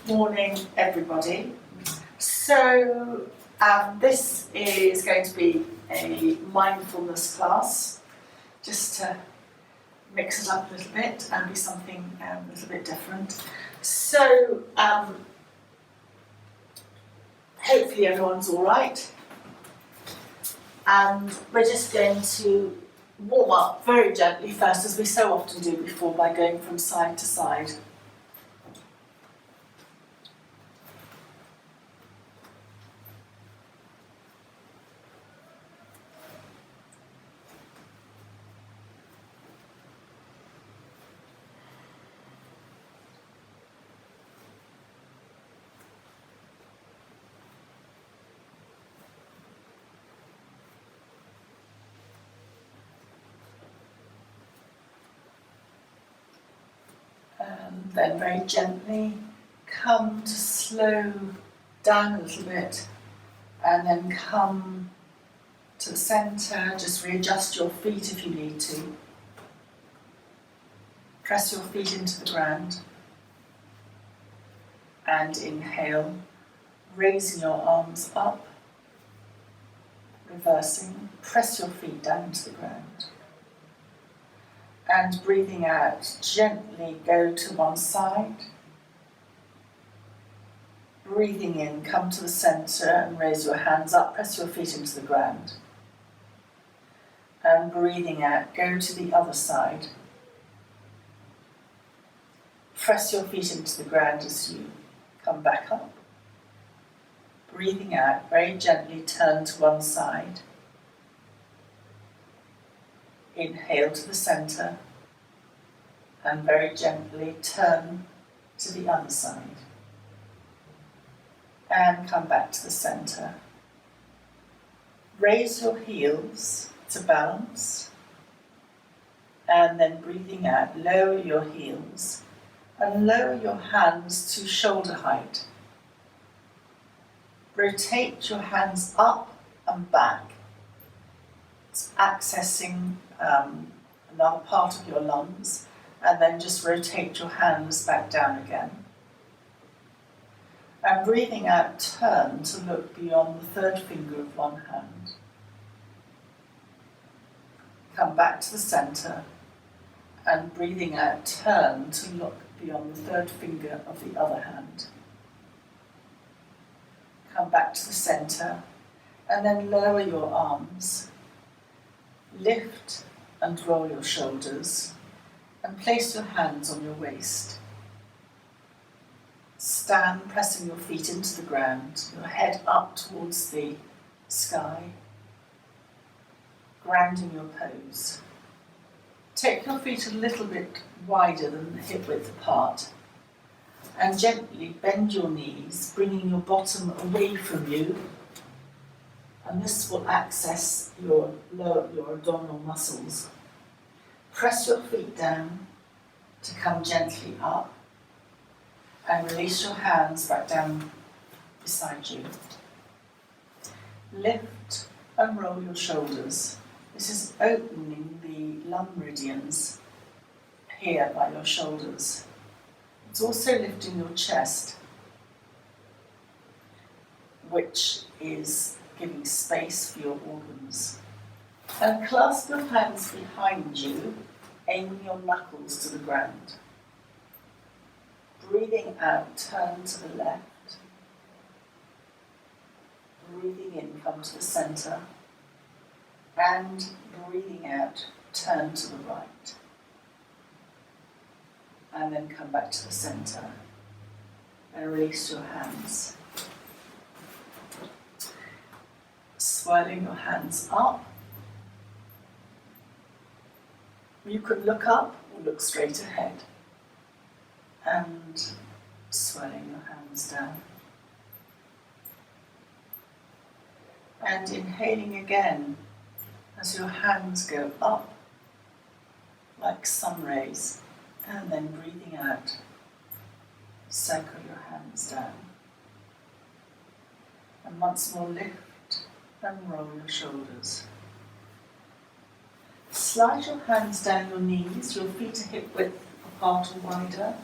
Morning, everybody. So this is going to be a mindfulness class, just to mix it up a little bit and be something a little bit different. So hopefully everyone's all right. And we're just going to warm up very gently first, as we so often do before, by going from side to side. Then very gently come to slow down a little bit, and then come to the centre. Just readjust your feet if you need to. Press your feet into the ground and inhale, raising your arms up, reversing. Press your feet down to the ground. And breathing out, gently go to one side. Breathing in, come to the centre and raise your hands up, press your feet into the ground. And breathing out, go to the other side. Press your feet into the ground as you come back up. Breathing out, very gently turn to one side. Inhale to the centre and very gently turn to the other side. And come back to the centre. Raise your heels to balance, and then breathing out, lower your heels and lower your hands to shoulder height. Rotate your hands up and back. It's accessing another part of your lungs, and then just rotate your hands back down again. And breathing out, turn to look beyond the third finger of one hand. Come back to the centre, and breathing out, turn to look beyond the third finger of the other hand. Come back to the centre, and then lower your arms. Lift and roll your shoulders, and place your hands on your waist. Stand, pressing your feet into the ground, your head up towards the sky, grounding your pose. Take your feet a little bit wider than the hip width apart, and gently bend your knees, bringing your bottom away from you. And this will access your abdominal muscles. Press your feet down to come gently up, and release your hands back down beside you. Lift and roll your shoulders. This is opening the lung meridians here by your shoulders. It's also lifting your chest, which is giving space for your organs. And clasp your hands behind you, aiming your knuckles to the ground. Breathing out, turn to the left. Breathing in, come to the centre. And breathing out, turn to the right. And then come back to the centre. And release your hands. Swirling your hands up. You could look up or look straight ahead. And swirling your hands down. And inhaling again as your hands go up like sun rays, and then breathing out, circle your hands down. And once more lift and roll your shoulders. Slide your hands down your knees, your feet are hip width apart or wider,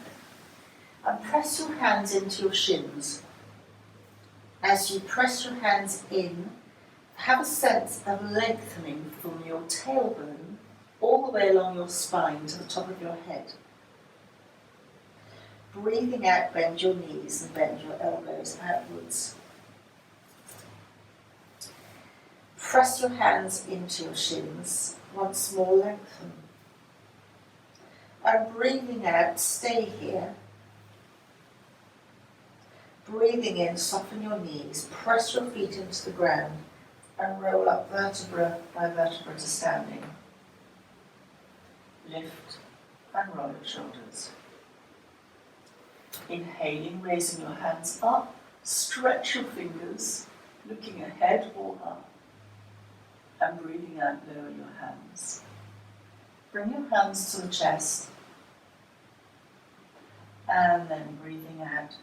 And press your hands into your shins. As you press your hands in, have a sense of lengthening from your tailbone all the way along your spine to the top of your head. Breathing out, bend your knees and bend your elbows outwards. Press your hands into your shins. Once more, lengthen. And breathing out, stay here. Breathing in, soften your knees, press your feet into the ground and roll up vertebra by vertebra to standing. Lift and roll your shoulders. Inhaling, raising your hands up, stretch your fingers, looking ahead or up. And breathing out, lower your hands. Bring your hands to the chest. And then breathing out,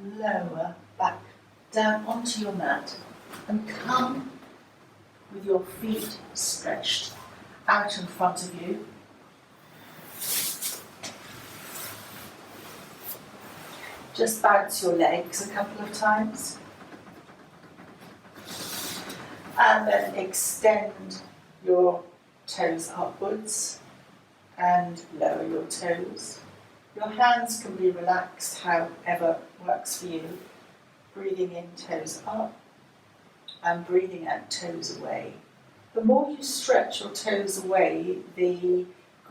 lower back down onto your mat. And come with your feet stretched out in front of you. Just bounce your legs a couple of times. And then extend your toes upwards and lower your toes. Your hands can be relaxed however works for you. Breathing in, toes up, and breathing out, toes away. The more you stretch your toes away, the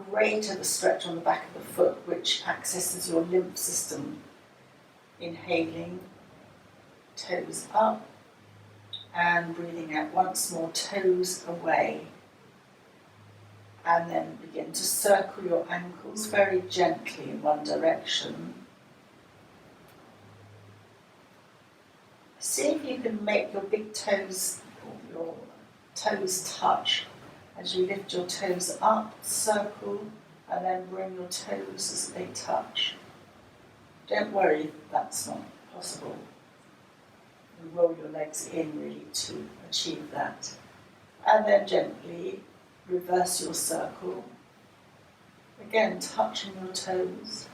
greater the stretch on the back of the foot, which accesses your lymph system. Inhaling, toes up, and breathing out once more, toes away. And then begin to circle your ankles very gently in one direction. See if you can make your big toes, or your toes touch. As you lift your toes up, circle, and then bring your toes as they touch. Don't worry if that's not possible. You roll your legs in really to achieve that. And then gently reverse your circle. Again, touching your toes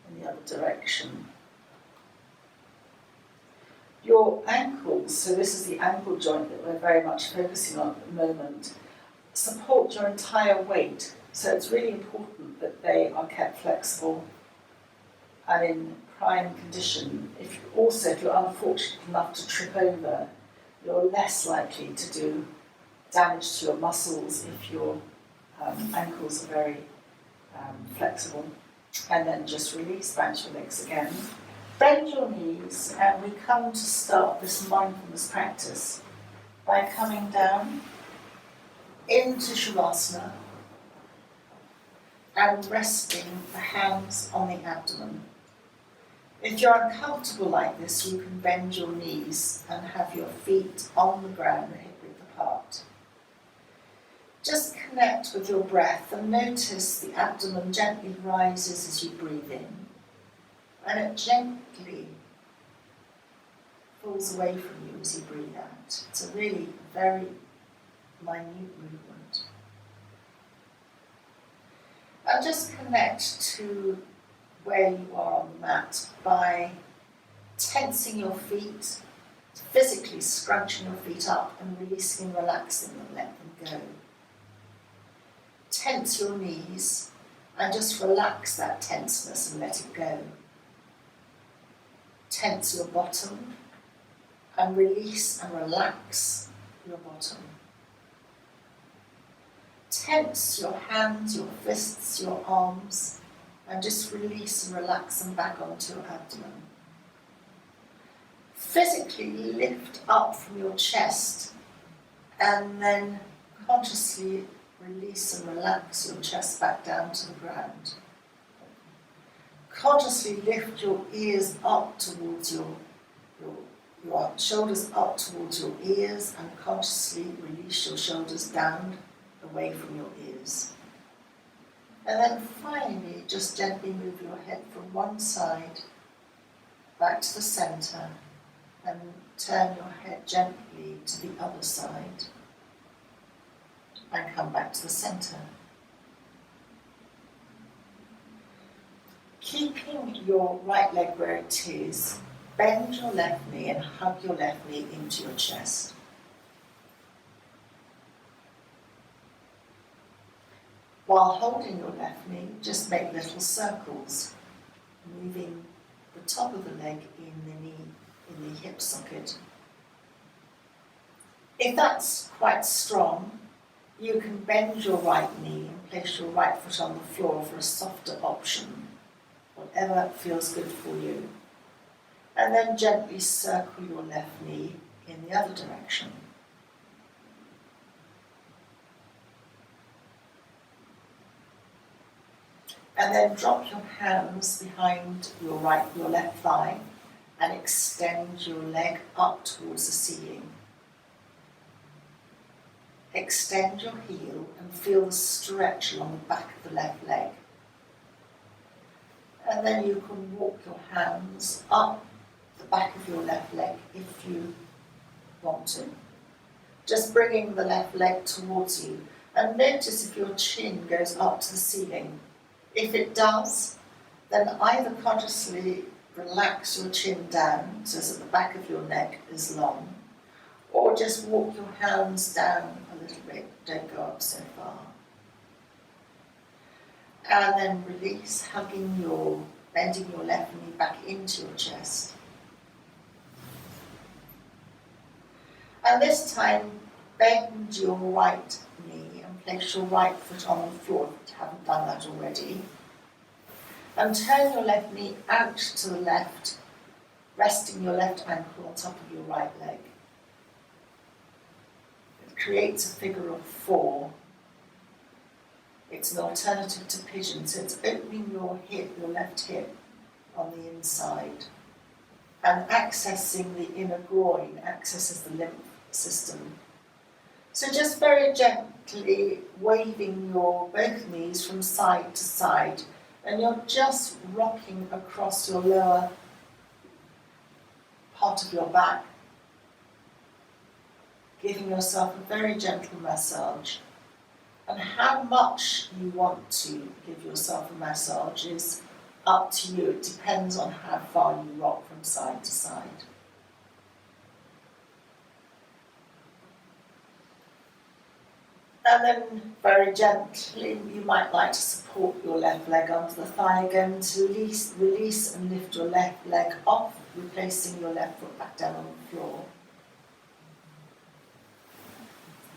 in the other direction. Your ankles, so this is the ankle joint that we're very much focusing on at the moment, support your entire weight. So it's really important that they are kept flexible and in prime condition. If you're unfortunate enough to trip over, you're less likely to do damage to your muscles if your ankles are very flexible. And then just release, bounce your legs again. Bend your knees, and we come to start this mindfulness practice by coming down into Shavasana and resting the hands on the abdomen. If you're uncomfortable like this, you can bend your knees and have your feet on the ground, hip-width apart. Just connect with your breath and notice the abdomen gently rises as you breathe in, and it gently falls away from you as you breathe out. It's a really very minute movement. And just connect to where you are on the mat by tensing your feet, physically scrunching your feet up and releasing and relaxing them, let them go. Tense your knees and just relax that tenseness and let it go. Tense your bottom and release and relax your bottom. Tense your hands, your fists, your arms, and just release and relax them back onto your abdomen. Physically lift up from your chest and then consciously release and relax your chest back down to the ground. Consciously lift your ears up towards your shoulders up towards your ears, and consciously release your shoulders down away from your ears. And then finally, just gently move your head from one side back to the centre and turn your head gently to the other side and come back to the centre. Keeping your right leg where it is, bend your left knee and hug your left knee into your chest. While holding your left knee, just make little circles, moving the top of the leg in the knee, in the hip socket. If that's quite strong, you can bend your right knee and place your right foot on the floor for a softer option, whatever feels good for you. And then gently circle your left knee in the other direction. And then drop your hands behind your left thigh and extend your leg up towards the ceiling. Extend your heel and feel the stretch along the back of the left leg. And then you can walk your hands up the back of your left leg if you want to. Just bringing the left leg towards you. And notice if your chin goes up to the ceiling. If it does, then either consciously relax your chin down so that the back of your neck is long, or just walk your hands down a little bit, don't go up so far. And then release, bending your left knee back into your chest. And this time, bend your right knee and place your right foot on the floor if you haven't done that already. And turn your left knee out to the left, resting your left ankle on top of your right leg. It creates a figure of 4. It's an alternative to pigeon, so it's opening your left hip on the inside and accessing the inner groin, accesses the lymph system. So just very gently waving your both knees from side to side, and you're just rocking across your lower part of your back, giving yourself a very gentle massage. And how much you want to give yourself a massage is up to you. It depends on how far you rock from side to side. And then very gently, you might like to support your left leg onto the thigh again to release and lift your left leg off, replacing your left foot back down on the floor.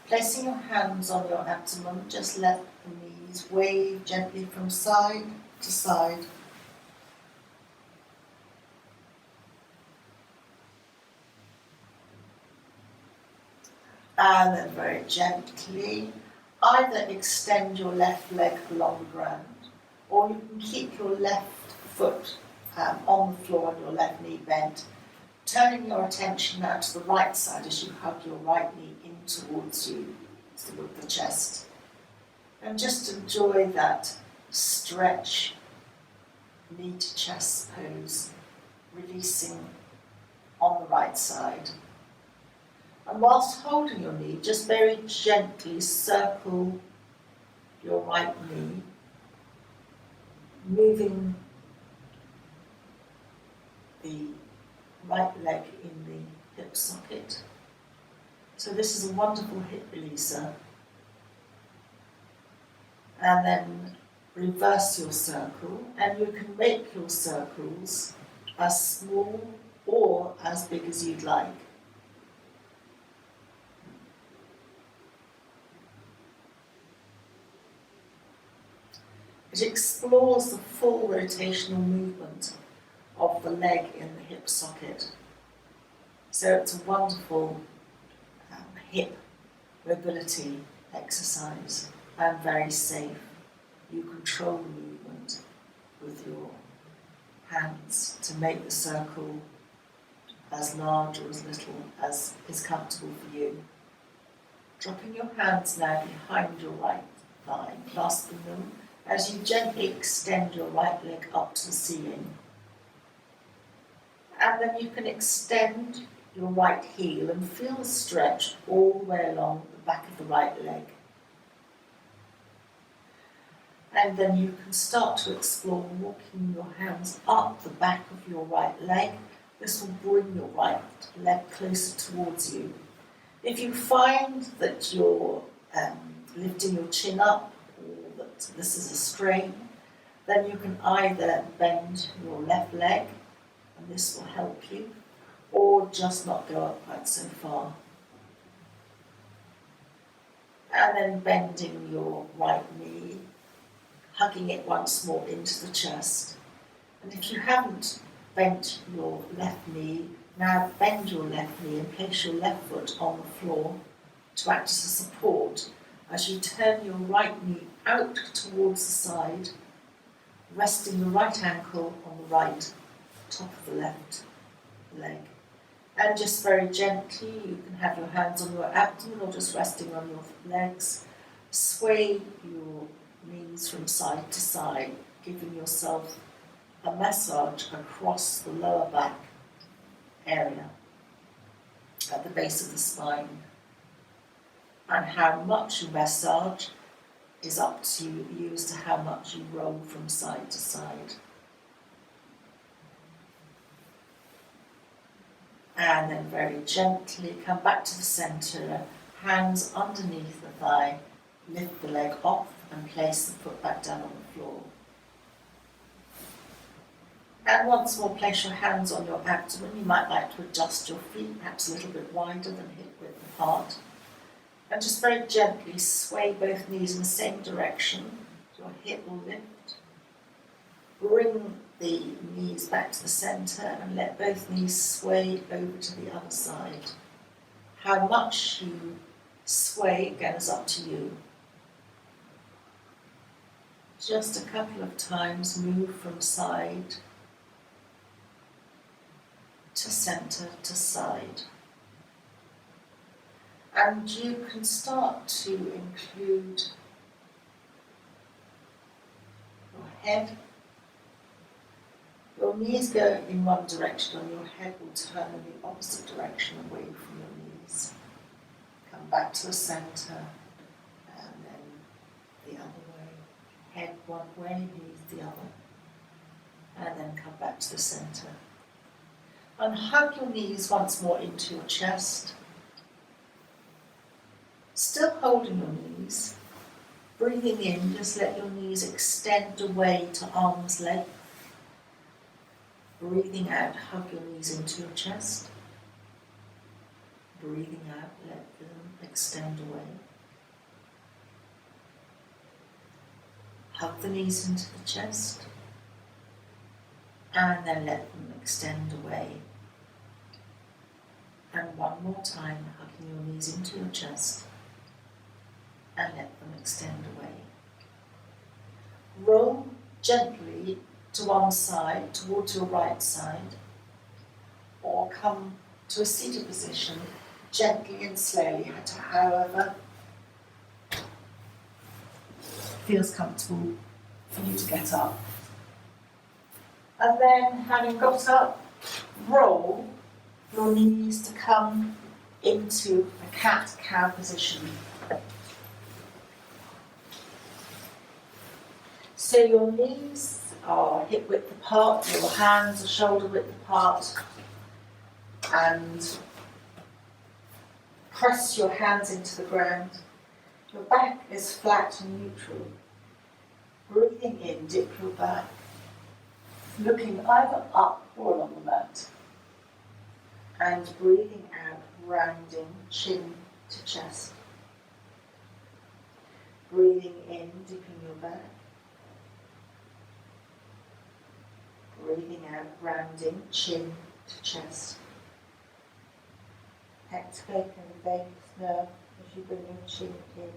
Placing your hands on your abdomen, just let the knees wave gently from side to side. And then very gently, either extend your left leg along the ground, or you can keep your left foot on the floor and your left knee bent, turning your attention now to the right side as you hug your right knee in towards you, with the chest. And just enjoy that stretch, knee to chest pose, releasing on the right side. And whilst holding your knee, just very gently circle your right knee, moving the right leg in the hip socket. So this is a wonderful hip releaser. And then reverse your circle, and you can make your circles as small or as big as you'd like. It explores the full rotational movement of the leg in the hip socket. So it's a wonderful hip mobility exercise and very safe. You control the movement with your hands to make the circle as large or as little as is comfortable for you. Dropping your hands now behind your right thigh, clasping them as you gently extend your right leg up to the ceiling. And then you can extend your right heel and feel the stretch all the way along the back of the right leg. And then you can start to explore walking your hands up the back of your right leg. This will bring your right leg closer towards you. If you find that you're lifting your chin up or that this is a strain, then you can either bend your left leg, and this will help you, or just not go up quite so far. And then bending your right knee, hugging it once more into the chest. And if you haven't bent your left knee, now bend your left knee and place your left foot on the floor to act as a support as you turn your right knee out towards the side, resting your right ankle on the right top of the left leg. And just very gently, you can have your hands on your abdomen or just resting on your legs. Sway your knees from side to side, giving yourself a massage across the lower back area at the base of the spine. And how much you massage is up to you as to how much you roll from side to side. And then very gently come back to the centre, hands underneath the thigh, lift the leg off and place the foot back down on the floor. And once more, place your hands on your abdomen. You might like to adjust your feet, perhaps a little bit wider than hip width apart. And just very gently sway both knees in the same direction. Your hip will lift. Bring the knees back to the centre and let both knees sway over to the other side. How much you sway again is up to you. Just a couple of times move from side to centre to side. And you can start to include your head. Your knees go in one direction and your head will turn in the opposite direction away from your knees. Come back to the centre and then the other way. Head one way, knees the other. And then come back to the centre. And hug your knees once more into your chest. Still holding your knees. Breathing in, just let your knees extend away to arm's length. Breathing out, hug your knees into your chest. Breathing out, let them extend away. Hug the knees into the chest. And then let them extend away. And one more time, hugging your knees into your chest. And let them extend away. Roll gently to one side, towards your right side, or come to a seated position, gently and slowly, however feels comfortable for you to get up. And then, having got up, roll your knees to come into a cat-cow position. So your knees are hip width apart, your hands are shoulder width apart, and press your hands into the ground. Your back is flat and neutral. Breathing in, dip your back, looking either up or along the mat. And breathing out, rounding chin to chest. Breathing in, dipping your back. Breathing out, rounding chin to chest. Activating the vagus nerve as you bring your chin in.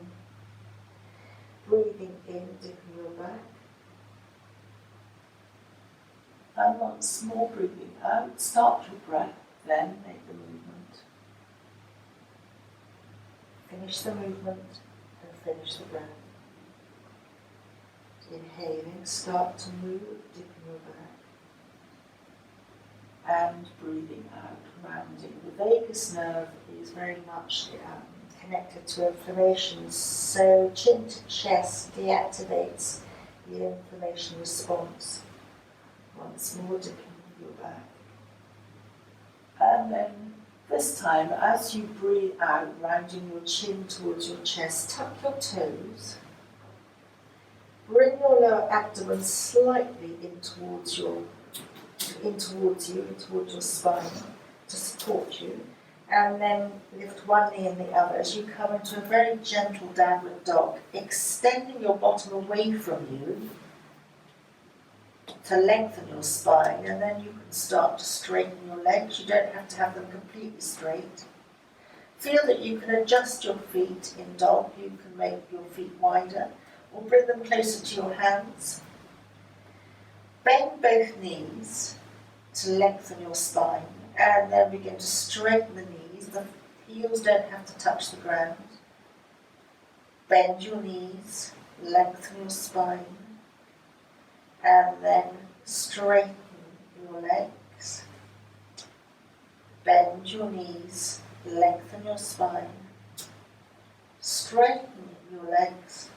Breathing in, dipping your back. And once more breathing out, start your breath, then make the movement. Finish the movement and finish the breath. Inhaling, start to move, dipping your back. And breathing out, rounding. The vagus nerve is very much connected to inflammation, so chin to chest deactivates the inflammation response. Once more, dipping your back. And then this time, as you breathe out, rounding your chin towards your chest, tuck your toes. Bring your lower abdomen slightly in towards you, in towards your spine to support you. And then lift one knee and the other as you come into a very gentle downward dog, extending your bottom away from you to lengthen your spine, and then you can start to straighten your legs. You don't have to have them completely straight. Feel that you can adjust your feet in dog. You can make your feet wider or bring them closer to your hands. Bend both knees to lengthen your spine, and then begin to straighten the knees. The heels don't have to touch the ground. Bend your knees, lengthen your spine, and then straighten your legs. Bend your knees, lengthen your spine, straighten your legs.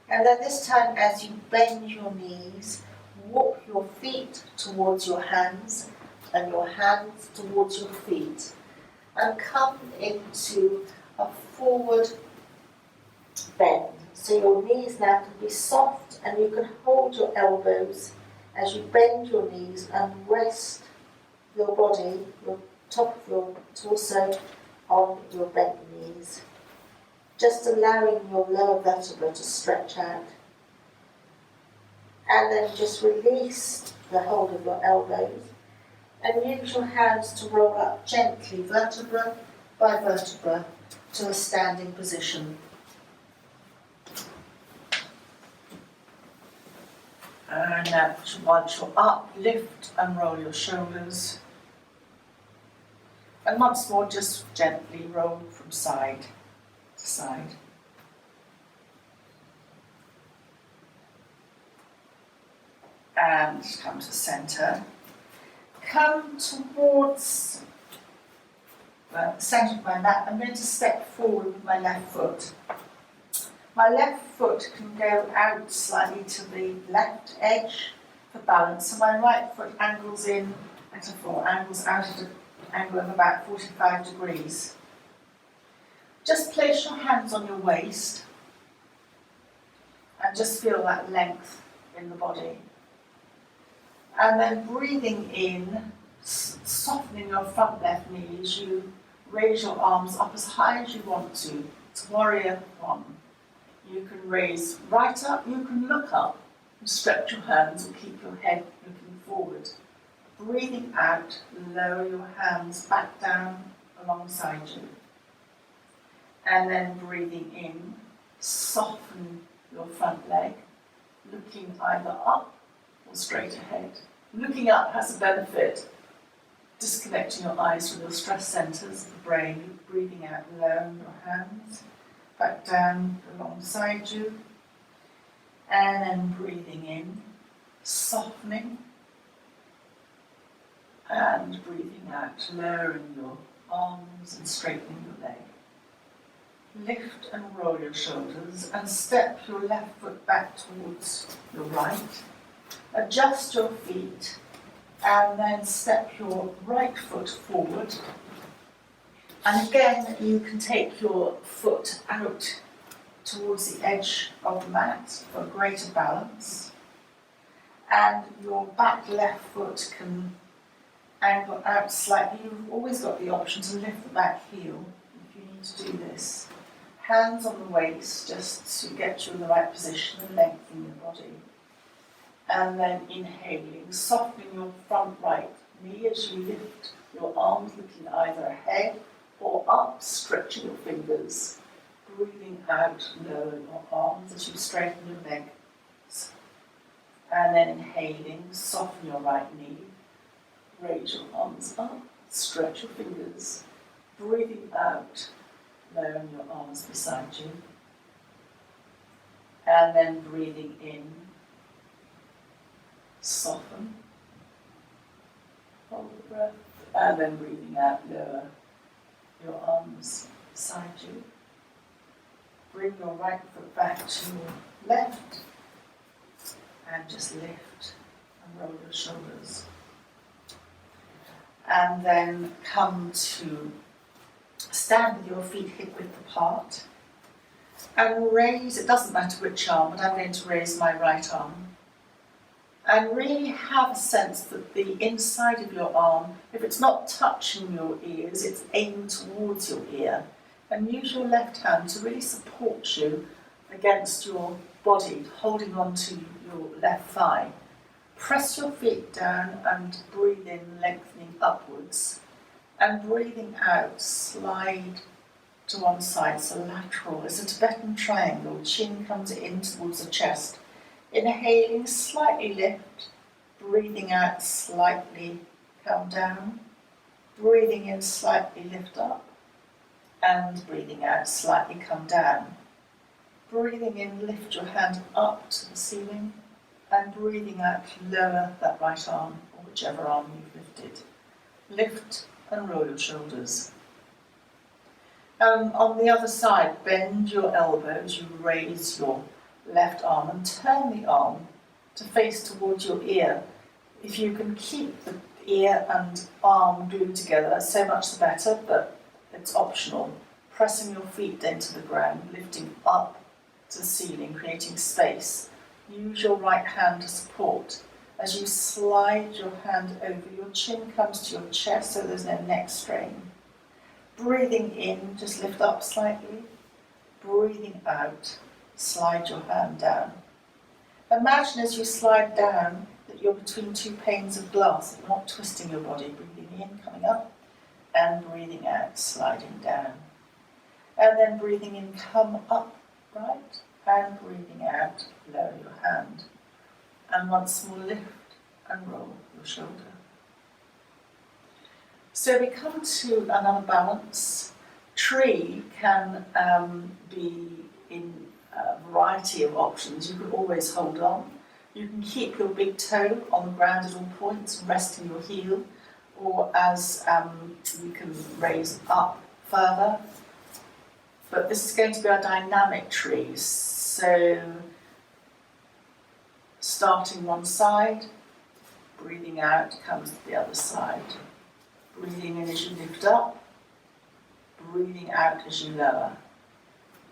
And then this time, as you bend your knees, walk your feet towards your hands and your hands towards your feet, and come into a forward bend. So your knees now can be soft, and you can hold your elbows as you bend your knees and rest your body, your top of your torso on your bent knees, just allowing your lower vertebra to stretch out. And then just release the hold of your elbows and use your hands to roll up gently, vertebra by vertebra, to a standing position. And now, once you're up, lift and roll your shoulders. And once more, just gently roll from side to side. And come to centre. Come towards the centre of my mat. I'm going to step forward with my left foot. My left foot can go out slightly to the left edge for balance, so my right foot angles in at angles out at an angle of about 45 degrees. Just place your hands on your waist and just feel that length in the body. And then breathing in, softening your front left knee as you raise your arms up as high as you want to. It's warrior one. You can raise right up, you can look up and stretch your hands or keep your head looking forward. Breathing out, lower your hands back down alongside you. And then breathing in, soften your front leg, looking either up or straight ahead. Looking up has a benefit, disconnecting your eyes from your stress centres of the brain. Breathing out, lowering your hands back down alongside you, and then breathing in, softening, and breathing out, lowering your arms and straightening your leg. Lift and roll your shoulders and step your left foot back towards your right. Adjust your feet and then step your right foot forward. And again, you can take your foot out towards the edge of the mat for greater balance. And your back left foot can angle out slightly. You've always got the option to lift the back heel if you need to do this. Hands on the waist just to get you in the right position and lengthen your body. And then inhaling, softening your front right knee as you lift your arms, looking either ahead or up, stretching your fingers. Breathing out, lower your arms as you straighten your legs. And then inhaling, soften your right knee. Raise your arms up, stretch your fingers. Breathing out, lowering your arms beside you. And then breathing in, soften. Hold the breath. And then breathing out, lower your arms beside you. Bring your right foot back to your left. and just lift and roll your shoulders. And then come to stand with your feet hip width apart and raise, it doesn't matter which arm, but I'm going to raise my right arm. And really have a sense that the inside of your arm, if it's not touching your ears, it's aimed towards your ear. And use your left hand to really support you against your body, holding on to your left thigh. Press your feet down and breathe in, lengthening upwards. And breathing out, slide to one side, so lateral. It's a Tibetan triangle, chin comes in towards the chest. Inhaling, slightly lift. Breathing out, slightly come down. Breathing in, slightly lift up. And breathing out, slightly come down. Breathing in, lift your hand up to the ceiling. And breathing out, lower that right arm, or whichever arm you've lifted. Lift and roll your shoulders. On the other side, bend your elbows, you raise your left arm and turn the arm to face towards your ear. If you can keep the ear and arm glued together, so much the better, but it's optional. Pressing your feet into the ground, lifting up to the ceiling, creating space. Use your right hand to support. As you slide your hand over, your chin comes to your chest so there's no neck strain. Breathing in, just lift up slightly. Breathing out, slide your hand down. Imagine as you slide down that you're between two panes of glass, you're not twisting your body. Breathing in, coming up, and breathing out, sliding down. And then breathing in, come up, right, and breathing out, lower your hand. And once more lift and roll your shoulder. So we come to another balance. Tree can be in a variety of options. You can always hold on. You can keep your big toe on the ground at all points, resting your heel, or as you can raise up further. But this is going to be our dynamic tree. So starting one side, breathing out comes to the other side. Breathing in as you lift up, breathing out as you lower.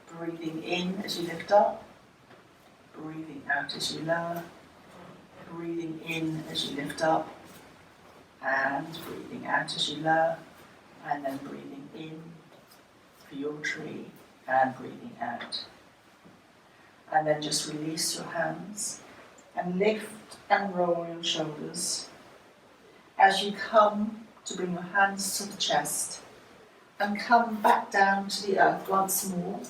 Breathing in as you lift up, breathing out as you lower. Breathing in as you lift up, and breathing out as you lower. And then breathing in for your tree, and breathing out. And then just release your hands, and lift and roll your shoulders. As you come to bring your hands to the chest, and come back down to the earth once more.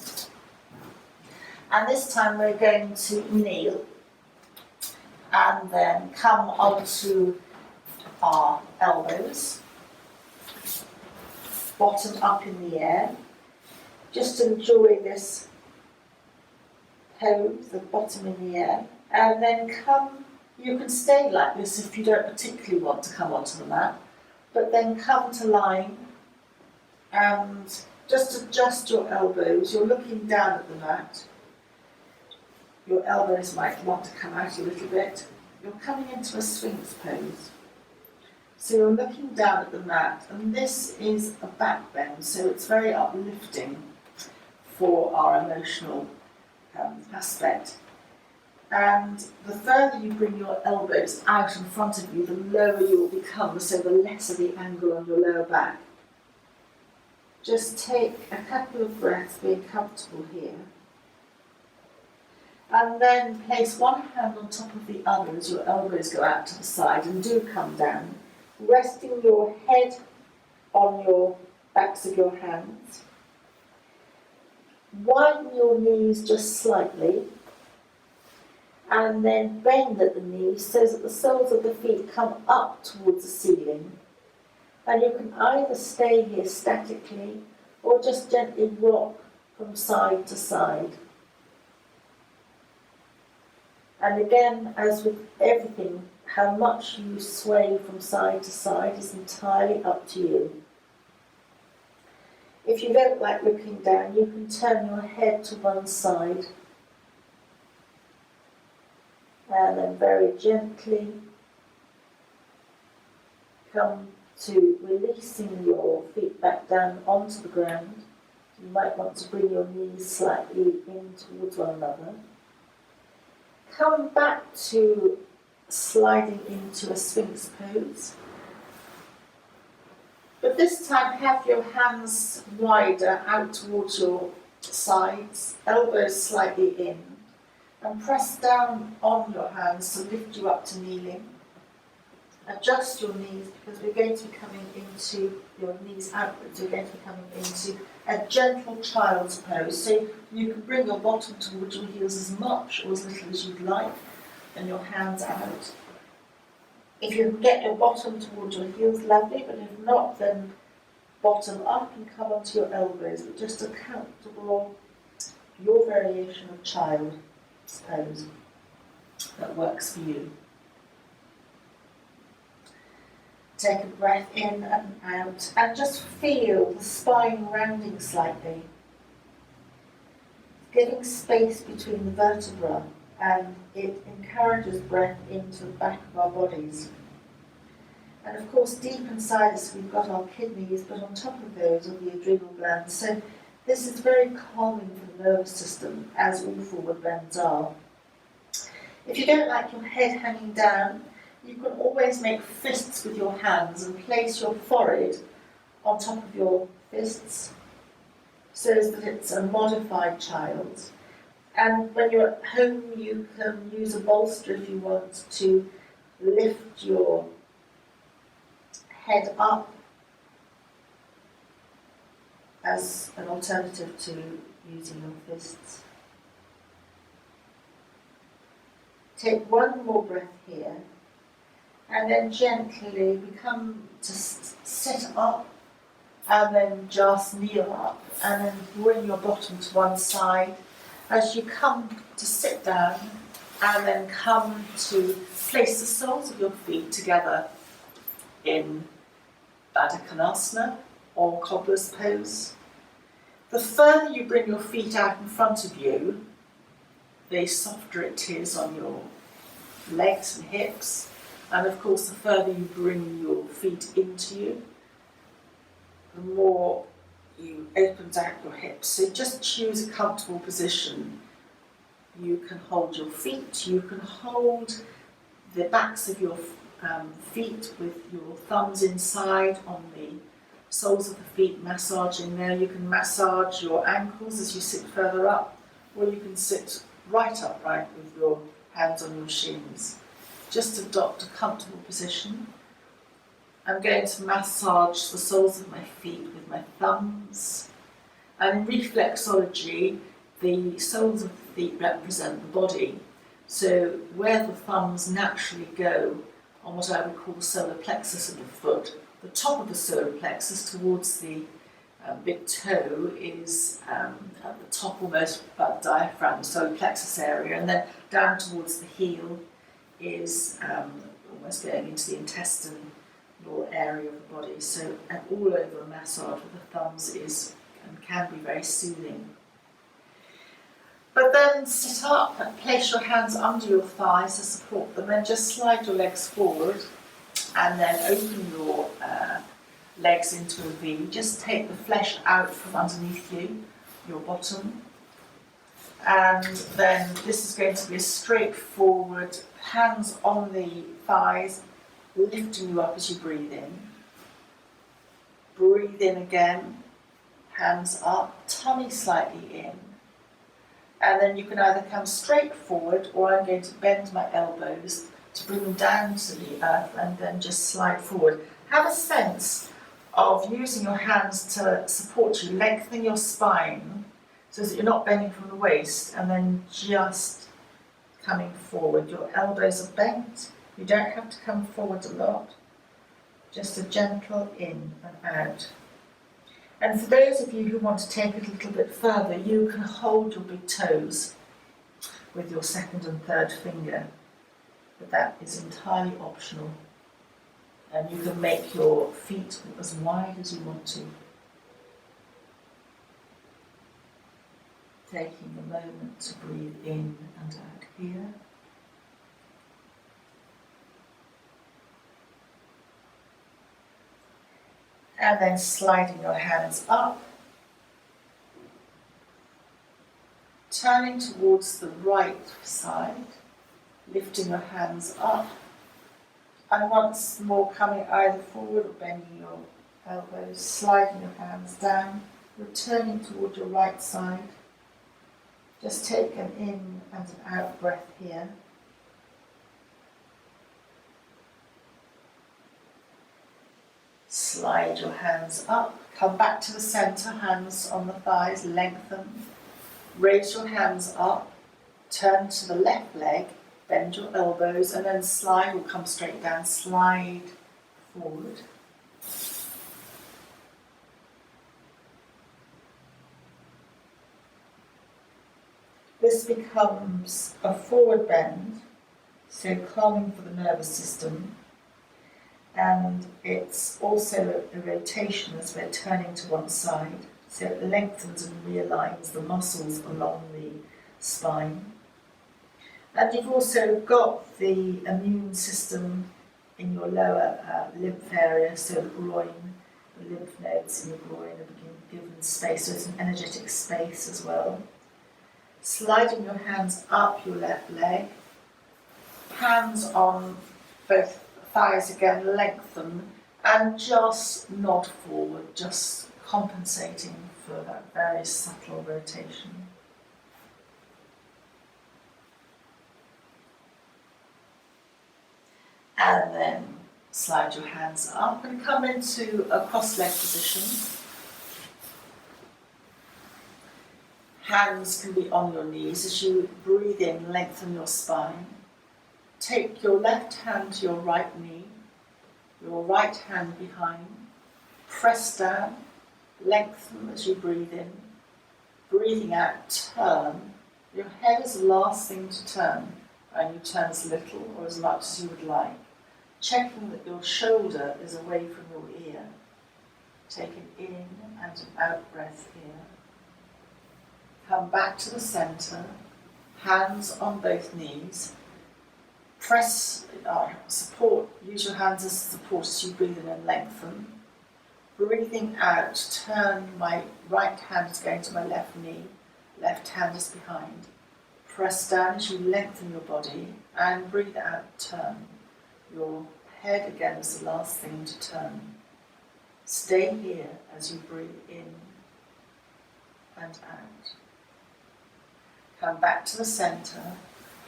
And this time we're going to kneel, and then come onto our elbows, bottom up in the air. Just enjoy this pose, the bottom in the air, and then come, you can stay like this if you don't particularly want to come onto the mat, but then come to lying and just adjust your elbows. You're looking down at the mat. Your elbows might want to come out a little bit. You're coming into a Sphinx pose. So you're looking down at the mat, and this is a back bend, so it's very uplifting for our emotional aspect. And the further you bring your elbows out in front of you, the lower you will become, so the lesser the angle on your lower back. Just take a couple of breaths, being comfortable here. And then place one hand on top of the other as your elbows go out to the side and do come down, resting your head on your backs of your hands. Widen your knees just slightly, and then bend at the knees so that the soles of the feet come up towards the ceiling. And you can either stay here statically or just gently rock from side to side. And again, as with everything, how much you sway from side to side is entirely up to you. If you don't like looking down, you can turn your head to one side. And then very gently come to releasing your feet back down onto the ground. You might want to bring your knees slightly in towards one another. Come back to sliding into a Sphinx pose. But this time have your hands wider out towards your sides, elbows slightly in, and press down on your hands to lift you up to kneeling. Adjust your knees because we're going to be coming into your knees outwards. We're going to be coming into a gentle child's pose. So you can bring your bottom towards your heels as much or as little as you'd like, and your hands out. If you can get your bottom towards your heels, lovely, but if not, then bottom up and come onto your elbows, but just a comfortable, your variation of child's pose that works for you. Take a breath in and out, and just feel the spine rounding slightly, giving space between the vertebrae, and it encourages breath into the back of our bodies. And of course, deep inside us, we've got our kidneys, but on top of those are the adrenal glands. So this is very calming for the nervous system, as all forward bends are. If you don't like your head hanging down, you can always make fists with your hands and place your forehead on top of your fists so that it's a modified child. And when you're at home, you can use a bolster if you want to lift your head up as an alternative to using your fists. Take one more breath here. And then gently we come to sit up, and then just kneel up, and then bring your bottom to one side as you come to sit down, and then come to place the soles of your feet together in Baddha Konasana or cobbler's pose. The further you bring your feet out in front of you, the softer it is on your legs and hips. And of course, the further you bring your feet into you, the more you open out your hips. So just choose a comfortable position. You can hold your feet, you can hold the backs of your feet with your thumbs inside on the soles of the feet, massaging there. You can massage your ankles as you sit further up, or you can sit right upright with your hands on your shins. Just adopt a comfortable position. I'm going to massage the soles of my feet with my thumbs. And in reflexology, the soles of the feet represent the body. So where the thumbs naturally go on what I would call the solar plexus of the foot, the top of the solar plexus towards the big toe is at the top almost about the diaphragm, the solar plexus area, and then down towards the heel is almost going into the intestinal area of the body. So all over a massage with the thumbs is and can be very soothing. But then sit up and place your hands under your thighs to support them, and just slide your legs forward, and then open your legs into a V. Just take the flesh out from underneath you, your bottom. And then this is going to be a straightforward, hands on the thighs, lifting you up as you breathe in. Breathe in again, hands up, tummy slightly in. And then you can either come straight forward, or I'm going to bend my elbows to bring them down to the earth and then just slide forward. Have a sense of using your hands to support you, lengthening your spine so that you're not bending from the waist, and then just coming forward. Your elbows are bent. You don't have to come forward a lot. Just a gentle in and out. And for those of you who want to take it a little bit further, you can hold your big toes with your second and third finger, but that is entirely optional. And you can make your feet as wide as you want to. Taking a moment to breathe in and out here. And then sliding your hands up, turning towards the right side, lifting your hands up, and once more coming either forward or bending your elbows, sliding your hands down, returning toward your right side. Just take an in and an out breath here. Slide your hands up, come back to the center, hands on the thighs, lengthen. Raise your hands up, turn to the left leg, bend your elbows, and then slide or come straight down, slide forward. This becomes a forward bend, so calming for the nervous system. And it's also a rotation as we're turning to one side, so it lengthens and realigns the muscles along the spine. And you've also got the immune system in your lower lymph area, so the groin, the lymph nodes in the groin are given space, so it's an energetic space as well. Sliding your hands up your left leg, hands on both thighs again, lengthen, and just nod forward, just compensating for that very subtle rotation. And then slide your hands up and come into a cross-leg position. Hands can be on your knees. As you breathe in, lengthen your spine. Take your left hand to your right knee, your right hand behind. Press down, lengthen as you breathe in. Breathing out, turn. Your head is the last thing to turn, and you turn as little or as much as you would like. Checking that your shoulder is away from your ear. Take an in and an out breath here. Come back to the center, hands on both knees. Press, support, use your hands as support as you breathe in and lengthen. Breathing out, turn, my right hand is going to my left knee, left hand is behind. Press down as you lengthen your body and breathe out, turn. Your head again is the last thing to turn. Stay here as you breathe in and out. Come back to the center,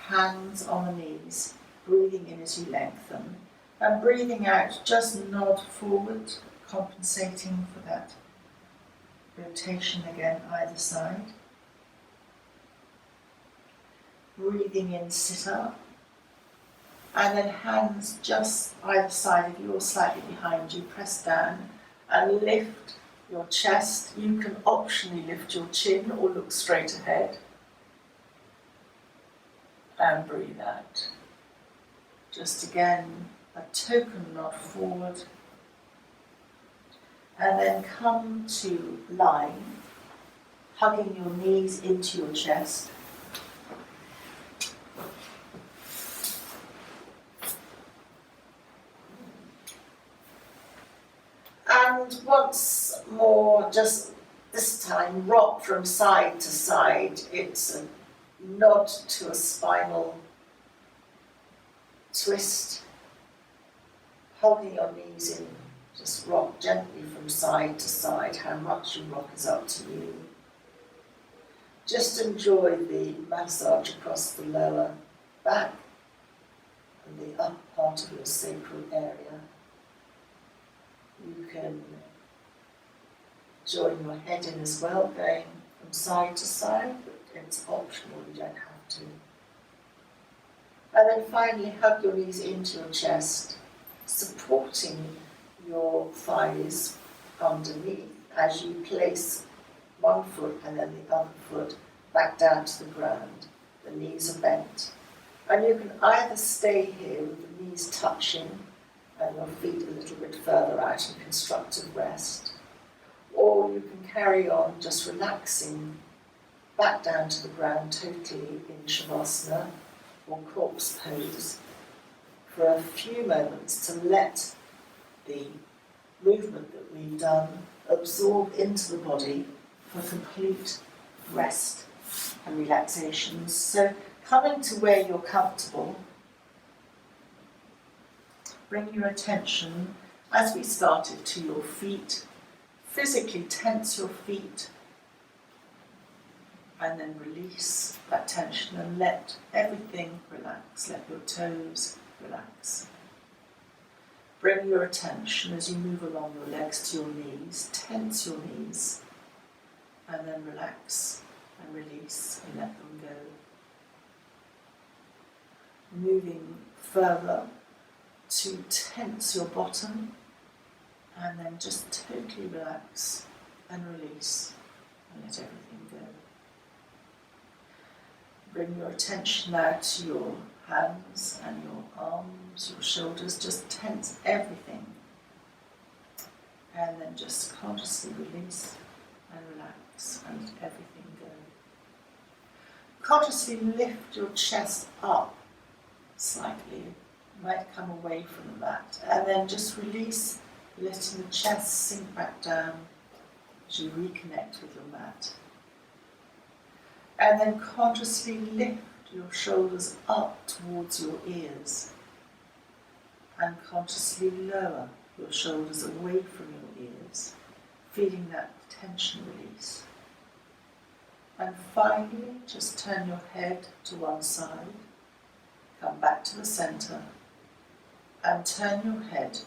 hands on the knees, breathing in as you lengthen, and breathing out, just nod forward, compensating for that rotation again either side. Breathing in, sit up, and then hands just either side of you or slightly behind you, press down and lift your chest. You can optionally lift your chin or look straight ahead. And breathe out. Just again, a token nod forward. And then come to lying, hugging your knees into your chest. And once more, just this time, rock from side to side. It's a nod to a spinal twist. Holding your knees in, just rock gently from side to side. How much you rock is up to you. Just enjoy the massage across the lower back and the upper part of your sacral area. You can join your head in as well, going from side to side, but it's optional, you don't have to. And then finally, hug your knees into your chest, supporting your thighs underneath as you place one foot and then the other foot back down to the ground. The knees are bent. And you can either stay here with the knees touching and your feet a little bit further out in constructive rest, or you can carry on just relaxing back down to the ground totally in Shavasana or corpse pose for a few moments to let the movement that we've done absorb into the body for complete rest and relaxation. So coming to where you're comfortable, bring your attention, as we started, to your feet. Physically tense your feet and then release that tension and let everything relax. Let your toes relax. Bring your attention as you move along your legs to your knees. Tense your knees and then relax and release and let them go. Moving further to tense your bottom and then just totally relax and release and let everything go. Bring your attention now to your hands and your arms, your shoulders. Just tense everything and then just consciously release and relax and let everything go. Consciously lift your chest up slightly. You might come away from the mat and then just release, letting the chest sink back down as you reconnect with your mat. And then consciously lift your shoulders up towards your ears and consciously lower your shoulders away from your ears, feeling that tension release. And finally, just turn your head to one side, come back to the centre and turn your head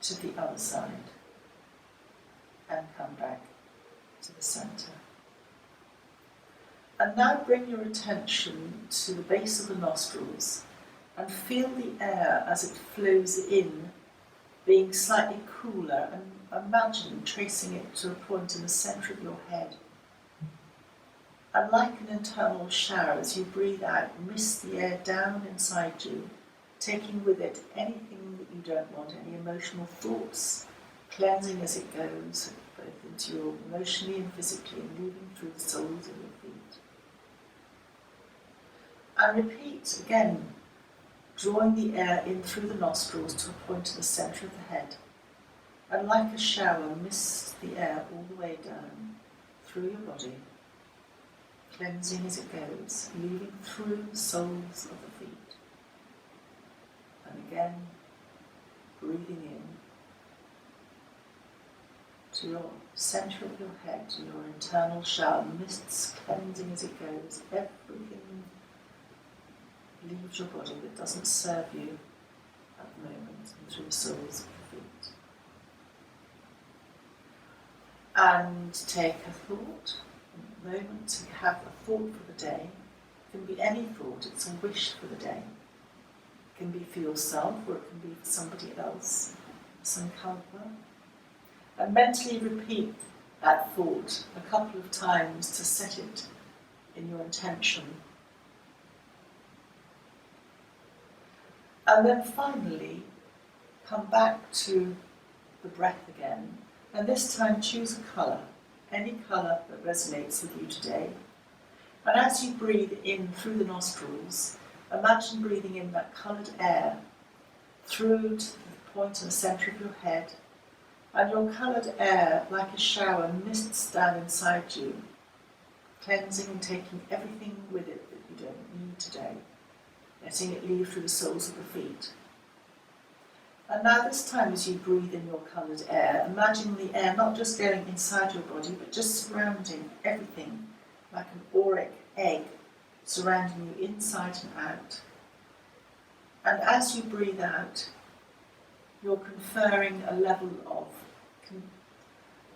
to the other side and come back to the centre. And now bring your attention to the base of the nostrils and feel the air as it flows in, being slightly cooler, and imagine tracing it to a point in the centre of your head. And like an internal shower, as you breathe out, mist the air down inside you, taking with it anything that you don't want, any emotional thoughts, cleansing as it goes, both into your emotionally and physically, and moving through the soles of your feet. And repeat again, drawing the air in through the nostrils to a point in the centre of the head. And like a shower, mist the air all the way down through your body, cleansing as it goes, moving through the soles of the feet. And again, breathing in to your centre of your head, to your internal shower, mists cleansing as it goes, everything leaves your body that doesn't serve you at the moment, and through the soles of the feet. And take a thought. In the moment you have a thought for the day. It can be any thought, it's a wish for the day. It can be for yourself or it can be for somebody else, some comfort. And mentally repeat that thought a couple of times to set it in your intention. And then finally, come back to the breath again, and this time choose a colour, any colour that resonates with you today. And as you breathe in through the nostrils, imagine breathing in that coloured air through to the point in the centre of your head, and your coloured air, like a shower, mists down inside you, cleansing and taking everything with it that you don't need today, letting it leave through the soles of the feet. And now this time as you breathe in your coloured air, imagine the air not just going inside your body, but just surrounding everything, like an auric egg, surrounding you inside and out. And as you breathe out, you're conferring a level of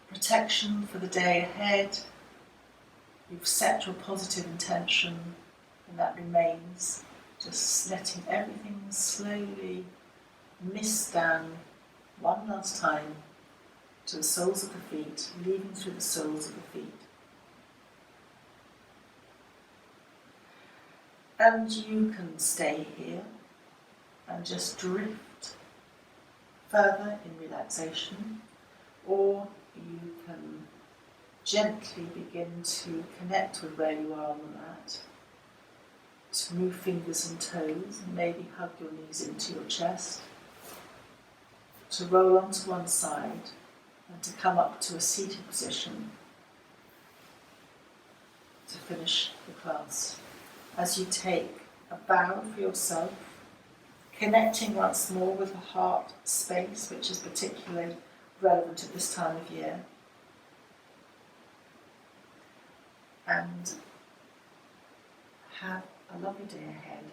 protection for the day ahead. You've set your positive intention, and that remains. Just letting everything slowly mist down one last time to the soles of the feet, leaving through the soles of the feet. And you can stay here and just drift further in relaxation, or you can gently begin to connect with where you are on the mat. To move fingers and toes, and maybe hug your knees into your chest. to roll onto one side and to come up to a seated position to finish the class. As you take a bow for yourself, connecting once more with the heart space, which is particularly relevant at this time of year. And have a lovely day ahead.